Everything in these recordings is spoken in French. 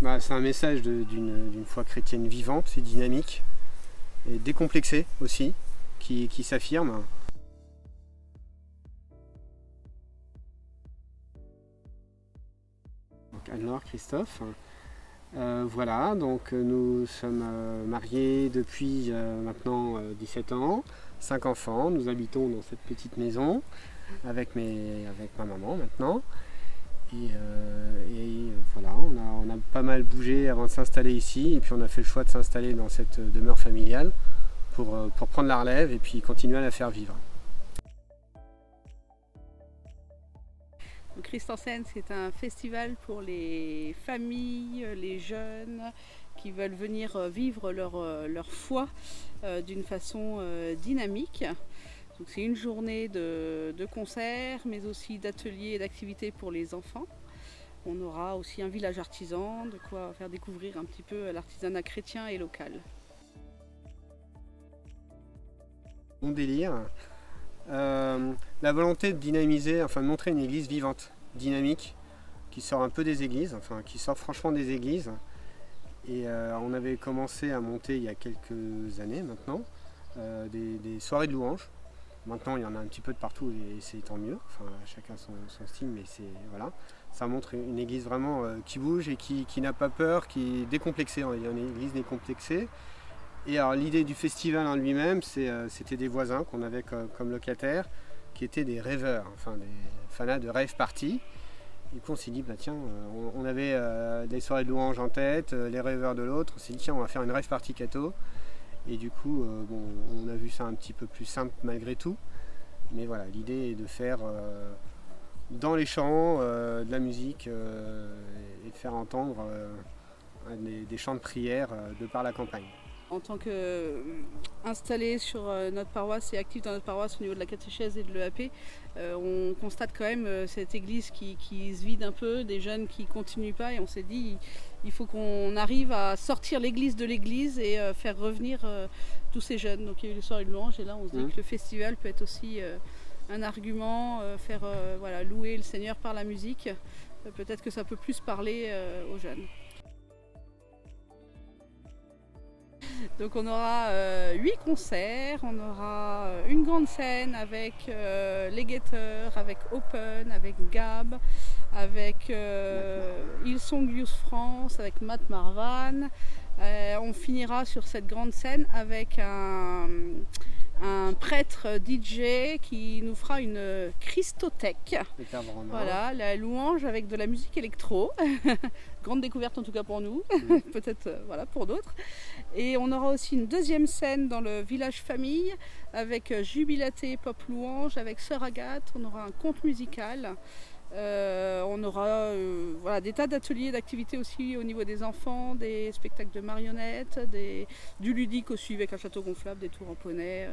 C'est un message d'une foi chrétienne vivante et dynamique, et décomplexée aussi, qui s'affirme. Donc Anne-Laure, Christophe. Voilà, donc nous sommes mariés depuis maintenant 17 ans, 5 enfants. Nous habitons dans cette petite maison avec ma maman maintenant. Et voilà, on a pas mal bougé avant de s'installer ici, et puis on a fait le choix de s'installer dans cette demeure familiale pour prendre la relève et puis continuer à la faire vivre. Christ en scène, c'est un festival pour les familles, les jeunes qui veulent venir vivre leur foi d'une façon dynamique. Donc c'est une journée de concerts, mais aussi d'ateliers et d'activités pour les enfants. On aura aussi un village artisan, de quoi faire découvrir un petit peu l'artisanat chrétien et local. Mon délire, la volonté de dynamiser, enfin de montrer une église vivante, dynamique, qui sort un peu des églises, enfin qui sort franchement des églises. Et on avait commencé à monter il y a quelques années maintenant des soirées de louanges. Maintenant il y en a un petit peu de partout et c'est tant mieux, enfin chacun son style, mais voilà, ça montre une église vraiment qui bouge et qui n'a pas peur, qui est décomplexée, on va dire, une église décomplexée. Et alors l'idée du festival en lui-même, c'était des voisins qu'on avait comme locataires, qui étaient des rêveurs, enfin des fanats de rave party. Du coup on s'est dit, tiens, on avait des soirées de louanges en tête, les rêveurs de l'autre, on s'est dit tiens on va faire une rave party catho. Et du coup on a vu ça un petit peu plus simple malgré tout. Mais voilà, l'idée est de faire dans les champs de la musique et de faire entendre des chants de prière de par la campagne. En tant qu'installé sur notre paroisse et actif dans notre paroisse au niveau de la catéchèse et de l'EAP, on constate quand même cette église qui se vide un peu, des jeunes qui ne continuent pas, et on s'est dit il faut qu'on arrive à sortir l'église de l'église et faire revenir tous ces jeunes. Donc il y a eu les soirées de louanges, et là on se dit que le festival peut être aussi un argument, faire louer le Seigneur par la musique. Peut-être que ça peut plus parler aux jeunes. Donc on aura 8 concerts, on aura une grande scène avec les Guetteurs, avec Open, avec Gab, avec Hillsong Youth France, avec Matt Marvan. On finira sur cette grande scène avec un prêtre DJ qui nous fera une Christothèque. Voilà, la louange avec de la musique électro. Grande découverte en tout cas pour nous, peut-être pour d'autres. Et on aura aussi une deuxième scène dans le village famille avec Jubilaté Pop Louange, avec Sœur Agathe. On aura un conte musical. On aura des tas d'ateliers, d'activités aussi au niveau des enfants, des spectacles de marionnettes, du ludique aussi avec un château gonflable, des tours en poney.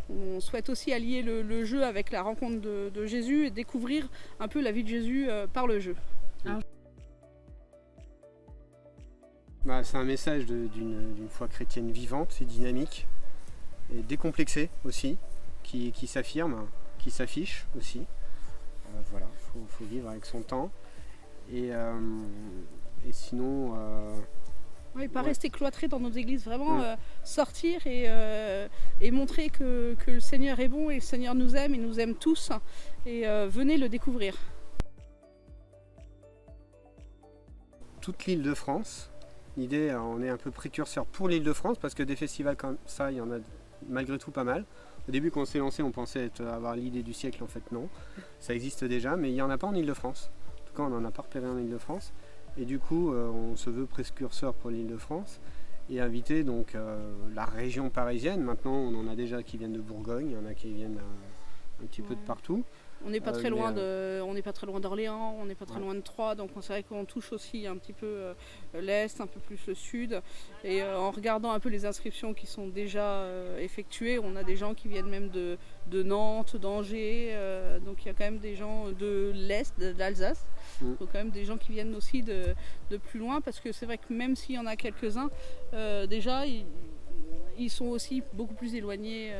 On souhaite aussi allier le jeu avec la rencontre de Jésus et découvrir un peu la vie de Jésus par le jeu. C'est un message d'une foi chrétienne vivante et dynamique, et décomplexée aussi, qui s'affirme, qui s'affiche aussi. Voilà, faut vivre avec son temps. Et sinon... Pas rester cloîtré dans nos églises, vraiment sortir et montrer que le Seigneur est bon et le Seigneur nous aime et nous aime tous. Et venez le découvrir. Toute l'Île-de-France. L'idée, on est un peu précurseur pour l'Île-de-France parce que des festivals comme ça, il y en a malgré tout pas mal. Au début, quand on s'est lancé, on pensait avoir l'idée du siècle. En fait, non. Ça existe déjà, mais il n'y en a pas en Île-de-France. En tout cas, on n'en a pas repéré en Île-de-France. Et du coup, on se veut précurseur pour l'Île-de-France et inviter donc la région parisienne. Maintenant, on en a déjà qui viennent de Bourgogne, il y en a qui viennent un petit peu de partout. On n'est pas très loin d'Orléans, on n'est pas très loin de Troyes, donc c'est vrai qu'on touche aussi un petit peu l'Est, un peu plus le Sud. Et en regardant un peu les inscriptions qui sont déjà effectuées, on a des gens qui viennent même de Nantes, d'Angers, donc il y a quand même des gens de l'Est, d'Alsace. Donc quand même des gens qui viennent aussi de plus loin, parce que c'est vrai que même s'il y en a quelques-uns, déjà ils sont aussi beaucoup plus éloignés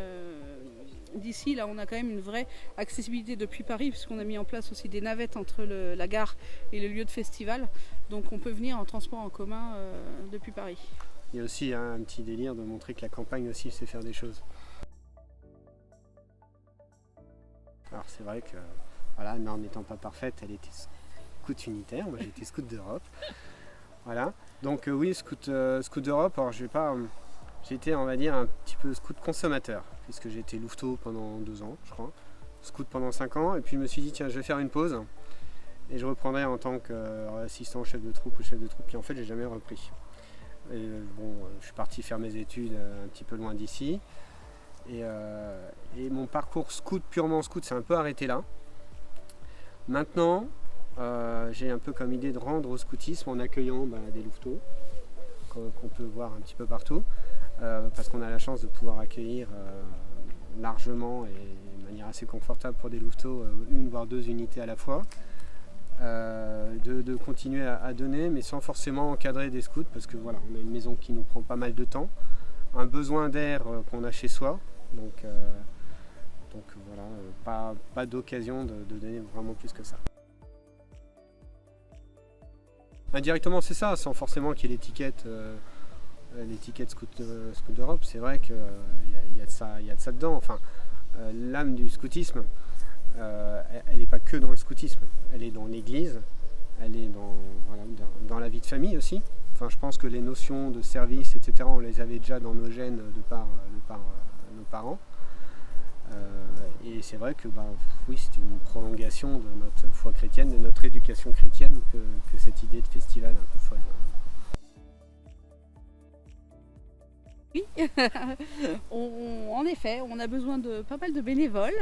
d'ici, là on a quand même une vraie accessibilité depuis Paris, puisqu'on a mis en place aussi des navettes entre la gare et le lieu de festival. Donc on peut venir en transport en commun depuis Paris. Il y a aussi un petit délire de montrer que la campagne aussi sait faire des choses. Alors c'est vrai que voilà, Norme n'étant pas parfaite, elle était scout unitaire, moi j'étais scout d'Europe. Voilà. Donc oui, scout d'Europe, alors j'étais on va dire un petit peu scout consommateur, puisque j'ai été louveteau pendant 2 ans, je crois, scout pendant 5 ans, et puis je me suis dit tiens je vais faire une pause et je reprendrai en tant qu'assistant chef de troupe ou chef de troupe, puis en fait j'ai jamais repris. Et, je suis parti faire mes études un petit peu loin d'ici. Et mon parcours scout, purement scout, s'est un peu arrêté là. Maintenant, j'ai un peu comme idée de rendre au scoutisme en accueillant des louveteaux qu'on peut voir un petit peu partout, parce qu'on a la chance de pouvoir accueillir largement et de manière assez confortable pour des louveteaux 1 voire 2 unités à la fois. De continuer à donner, mais sans forcément encadrer des scouts, parce que voilà, on a une maison qui nous prend pas mal de temps, un besoin d'air qu'on a chez soi, donc voilà, pas d'occasion de donner vraiment plus que ça. Indirectement c'est ça, sans forcément qu'il y ait l'étiquette scout d'Europe. C'est vrai qu'il y a de ça dedans. Enfin, l'âme du scoutisme, elle n'est pas que dans le scoutisme, elle est dans l'église, elle est dans la vie de famille aussi. Enfin, je pense que les notions de service, etc., on les avait déjà dans nos gènes de par nos parents. Et c'est vrai que oui, c'est une prolongation de notre foi chrétienne, de notre éducation chrétienne, que cette idée de festival un peu folle. Oui, en effet, on a besoin de pas mal de bénévoles,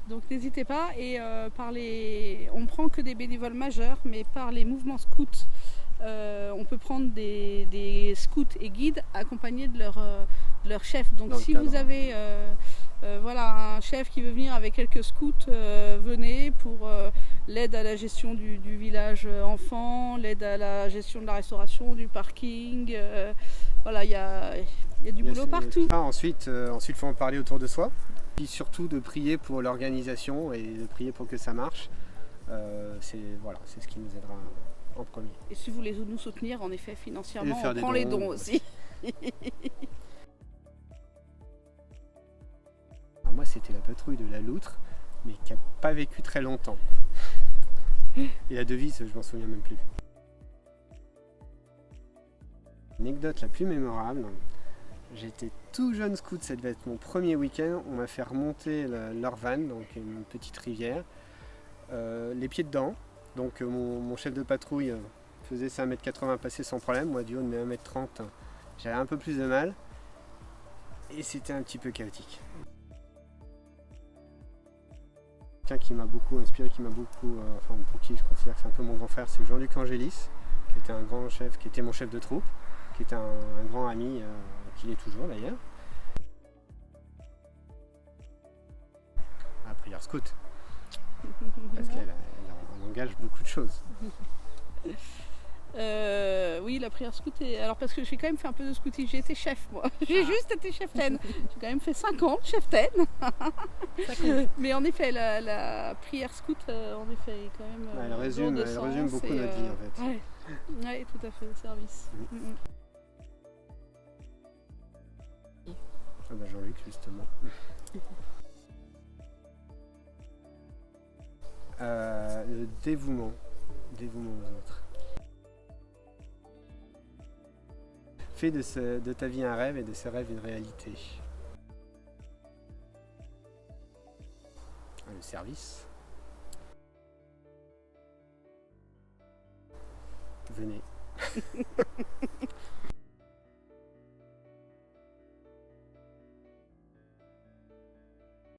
donc n'hésitez pas. Et on prend que des bénévoles majeurs, mais par les mouvements scouts, on peut prendre des scouts et guides accompagnés de leur chef. Donc si vous avez un chef qui veut venir avec quelques scouts, venez pour l'aide à la gestion du village enfant, l'aide à la gestion de la restauration, du parking. Voilà, il y a du boulot partout. Ensuite, il faut en parler autour de soi. Puis surtout de prier pour l'organisation et de prier pour que ça marche. C'est ce qui nous aidera en premier. Et si vous voulez nous soutenir, en effet, financièrement, on prend les dons aussi. Alors moi, c'était la patrouille de la Loutre, mais qui n'a pas vécu très longtemps. Et la devise, je m'en souviens même plus. L'anecdote la plus mémorable, j'étais tout jeune scout, ça devait être mon premier week-end, on m'a fait remonter l'Orvan, donc une petite rivière, les pieds dedans. Donc mon chef de patrouille faisait 5,80 m passer sans problème, moi du haut de mes 1,30 m, j'avais un peu plus de mal, et c'était un petit peu chaotique. Quelqu'un qui m'a beaucoup inspiré, pour qui je considère que c'est un peu mon grand frère, c'est Jean-Luc Angélis, qui était un grand chef, qui était mon chef de troupe, qui était un grand ami, qu'il est toujours d'ailleurs. À prière scout, parce qu'elle engage beaucoup de choses. Oui, la prière scout, alors parce que j'ai quand même fait un peu de scoutisme, j'ai été chef moi, j'ai juste été cheftaine, j'ai quand même fait 5 ans de cheftaine. Mais en effet, la prière scout, en effet, est quand même elle résume beaucoup notre vie en fait. Ouais, tout à fait, le service. Jean-Luc justement. Le dévouement aux autres. Fais de ta vie un rêve et de ce rêve une réalité. Le service. Venez.